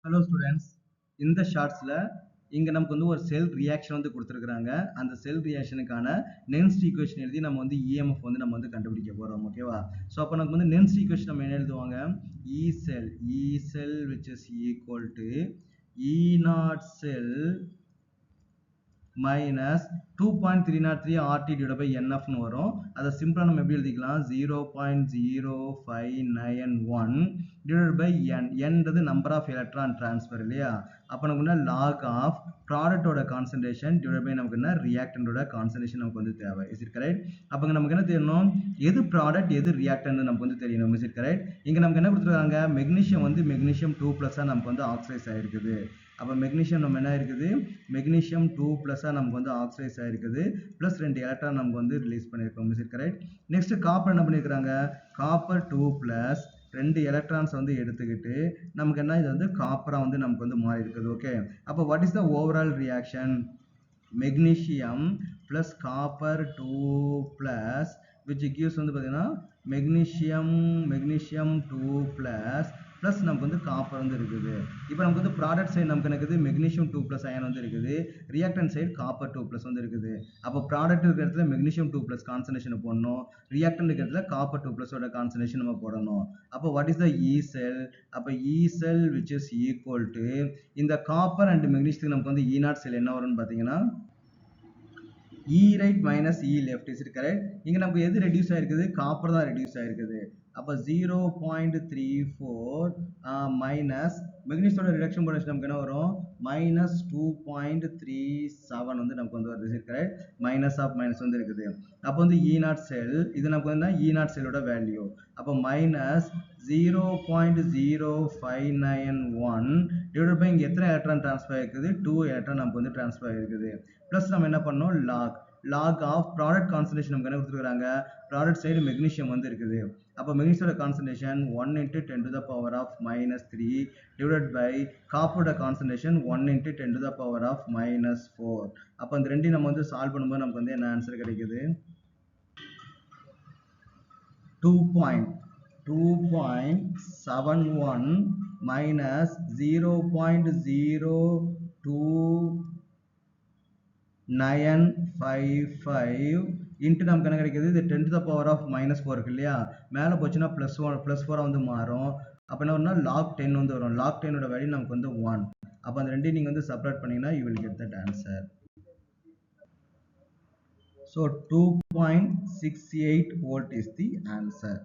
Hello students, இந்த ஷார்ட்ஸில் இங்கே நமக்கு வந்து ஒரு செல் ரியாக்ஷன் வந்து கொடுத்துருக்குறாங்க. அந்த செல் ரியாக்ஷனுக்கான நென்ஸ்ட் ஈக்குவேஷன் எழுதி நம்ம வந்து இஎம்எஃப் வந்து நம்ம வந்து கண்டுபிடிக்க போகிறோம். ஓகேவா? ஸோ அப்போ நமக்கு வந்து நென்ஸ்ட் ஈக்குவேஷன் நம்ம என்ன எழுதுவாங்க? E cell which is equal to E not cell minus 2.303 RT divided by NF னு வரும். அதை சிம்பிளா நம்ம எப்படி எழுதிக்கலாம்? 0.0591 divided by N. Nன்றது number of electron transfer இல்லையா? அப்போ நமக்கு என்ன log of product ஓட concentration divided by நமக்கு என்ன reactant ஓட concentration நமக்கு வந்து தேவை. Is it correct? அப்போ நமக்கு என்ன தெரியணும்? எது product எது reactant நமக்கு வந்து தெரியணும். Is it correct? இங்க நமக்கு என்ன கொடுத்துருக்காங்க? மெக்னீசியம் வந்து மெக்னீசியம் 2+ நமக்கு வந்து ஆக்சைஸ் ஆயிருக்குது. அப்போ மெக்னீசியம் நம்ம என்ன இருக்குது? மெக்னீசியம் 2+ நமக்கு வந்து ஆக்சைஸ் ஆயிருக்குது. ப்ளஸ் 2 எலக்ட்ரான் நமக்கு வந்து ரிலீஸ் பண்ணியிருக்கோம். Is it correct? Next copper என்ன பண்ணியிருக்காங்க? காப்பர் 2+ 2 எலக்ட்ரான்ஸ் வந்து எடுத்துக்கிட்டு நமக்கு என்ன இது வந்து காப்பரா வந்து நமக்கு வந்து மாறி இருக்குது. ஓகே, அப்போ what is the overall reaction? Magnesium plus copper 2+ which gives வந்து பார்த்தீங்கன்னா மெக்னீசியம் 2+ ப்ளஸ் நமக்கு வந்து காப்பர் வந்து இருக்குது. இப்போ நமக்கு வந்து ப்ராடக்ட் சைடு நமக்கு இருக்குது மெக்னீசியம் 2+ அயன் வந்து இருக்குது. ரியாக்டன்ட் சைடு காப்பர் 2+ வந்து இருக்குது. அப்போ ப்ராடக்ட் இருக்கிற இடத்துல மெக்னீசியம் 2+ கான்சன்ட்ரேஷன் போடணும். ரியாக்டன்ட் இருக்கிற இடத்துல காப்பர் 2+ஓட கான்சன்ட்ரேஷன் நம்ம போடணும். அப்போ what is the E cell? அப்போ E cell which is equal to இந்த காப்பர் அண்ட் மெக்னீசியத்துக்கு நமக்கு வந்து இ நாட் செல் என்ன வரும்னு பார்த்தீங்கன்னா E right minus E left. Is it correct? இங்க நமக்கு எது ரெடியூஸ் ஆயிருக்குது? காப்பர் தான் ரெடியூஸ் ஆயிருக்குது. அப்ப 0.34 மைனஸ் மெக்னீசியத்தோட ரிடக்ஷன் பொட்டன்ஷியல் நமக்கு என்ன வரும்? -2.37 வந்து நமக்கு வந்து வருது. கரெக்ட்? மைனஸ் ஆஃப் மைனஸ் வந்து இருக்குது. அப்போ வந்து E நாட் செல் இது நமக்கு வந்து E நாட் செல்லோட வேல்யூ. அப்போ மைனஸ் 0.0591 டிவைட் பை இங்க எத்தனை எலக்ட்ரான் ட்ரான்ஸ்ஃபர் ஆயிருக்குது? 2 எலக்ட்ரான் நமக்கு வந்து ட்ரான்ஸ்ஃபர் ஆயிருக்குது. பிளஸ் நம்ம என்ன பண்ணோம்? log ஆஃப் ப்ராடக்ட் கான்சன்ட்ரேஷன் நமக்கு என்ன கொடுத்துருக்காங்க? ப்ராடக்ட் சைடு மெக்னீசியம் வந்து இருக்குது. அப்போ மெக்னீசியோட கான்சன்ட்ரேஷன் 1 × 10⁻³ டிவைடட் பை காப்பரோட கான்சன்ட்ரேஷன் 1 × 10⁻⁴. அப்போ இந்த ரெண்டையும் நம்ம வந்து சால்வ் பண்ணும்போது நமக்கு வந்து என்ன ஆன்சர் கிடைக்குது? 2.71 minus 0.02 இன்ட்டு நமக்கு என்ன கிடைக்குது? இது 10⁻⁻⁴ இருக்கு இல்லையா? மேலே போச்சுன்னா +4 வந்து மாறும். அப்போ என்ன வரும்னா log 10 வந்து வரும். log 10 ஓட வேல்யூ நமக்கு வந்து 1. அப்போ அந்த ரெண்டையும் நீங்கள் வந்து சப்ராக்ட் பண்ணீங்கன்னா you will get that answer. So 2.68 volt is the answer.